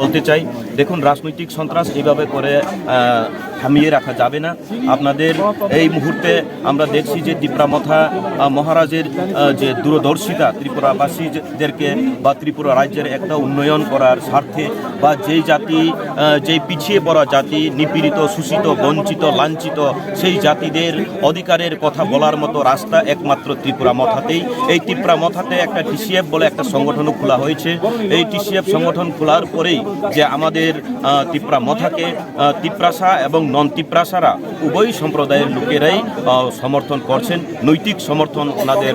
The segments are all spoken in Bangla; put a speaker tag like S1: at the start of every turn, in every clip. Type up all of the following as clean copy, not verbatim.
S1: বলতে চাই, দেখুন রাজনৈতিক সন্ত্রাস এইভাবে করে থামিয়ে রাখা যাবে না। আপনাদের এই মুহূর্তে আমরা দেখছি যে ত্রিপুরামথা মহারাজের যে দূরদর্শিতা ত্রিপুরাবাসীদেরকে বা ত্রিপুরা রাজ্যের একটা উন্নয়ন করার স্বার্থে বা যেই জাতি যেই পিছিয়ে পড়া জাতি নিপীড়িত শোষিত বঞ্চিত লাঞ্ছিত সেই জাতিদের অধিকারের কথা বলার মতো রাস্তা একমাত্র ত্রিপুরামথাতেই। এই ত্রিপুরামথাতে একটা টিসিএফ বলে একটা সংগঠনও খোলা হয়েছে। এই টিসিএফ সংগঠন খোলার পরেই যে আমাদের ত্রিপুরামথাকে তিপ্রাসা এবং নন তিপ্রাসারা উভয় সম্প্রদায়ের লোকেরাই সমর্থন করছেন, নৈতিক সমর্থন ওনাদের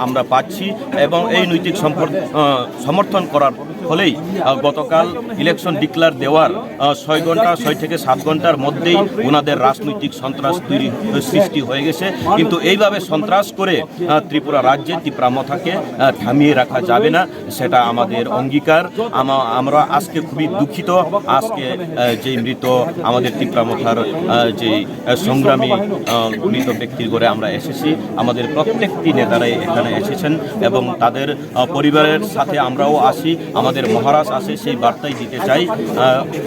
S1: আমরা পাচ্ছি এবং এই নৈতিক সমর্থন করার ফলেই গতকাল ইলেকশন ডিক্লার দেওয়ার 6 থেকে 7 ঘন্টার মধ্যেই ওনাদের রাজনৈতিক সন্ত্রাস সৃষ্টি হয়ে গেছে। কিন্তু এইভাবে সন্ত্রাস করে ত্রিপুরা রাজ্যে ত্রিপুরামথাকে থামিয়ে রাখা যাবে না, সেটা আমাদের অঙ্গীকার। আমরা আজকে খুবই দুঃখিত, আজকে যে মৃত আমাদের ত্রিপুরামথার যে সংগ্রামী মৃত ব্যক্তির ঘরে আমরা এসেছি, আমাদের প্রত্যেকটি নেতারাই এখানে এসেছেন এবং তাদের পরিবারের সাথে আমরাও আসি, আমাদের মহারাজ আসে, সেই বার্তাই দিতে চাই।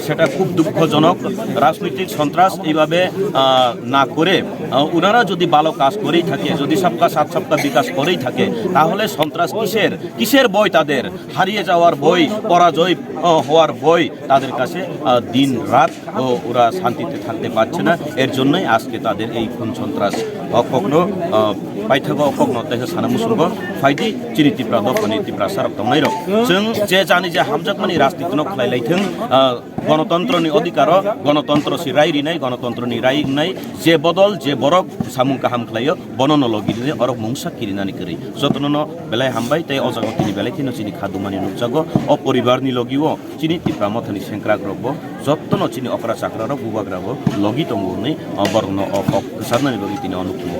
S1: সেটা খুব দুঃখজনক। রাজনৈতিক সন্ত্রাস এইভাবে না করে ওনারা যদি ভালো কাজ করেই থাকে, যদি সবকা সাথ সবকা বিকাশ করেই থাকে, তাহলে সন্ত্রাস কিসের ভয় তাদের? হারিয়ে যাওয়ার ভয়, পরাজয় হওয়ার ভয় তাদের কাছে দিন রাত ওরা শান্তিতে থাকতে পারছে না। এর জন্যই আজকে তাদের এই খুন সন্ত্রাস কখনো পাইথাগো কখনো তাই সানামুসুঙ্গ ফাইদি চিনি ত্রিপুরা দফানি ত্রিপুরা সারক दंनाय रक जों जे जानि जे हामजाकमानि राजनीतिनो खालायलायथों गणतन्त्रनि अधिकार गणतन्त्र सि रायरिनाय गणतन्त्रनि रायनाय जे बदल जे बरक सामुं काहाम खालायो बनन लगिरिने अरक मुंसा किरिनानि करि जतननो बेलाय हामबाय ताय अजागतिनि बेलाय किनो चिनि खादुमानि नुजागो अ परिवारनि लगिओ चिनि त्रिपुरामथानि सेंक्राग्रबो जत्तनो चिनि अकरा चाक्रारो बुबाग्राबो लगि दंगोनि बरनो अ सारनानि लगितिनि अनुकूल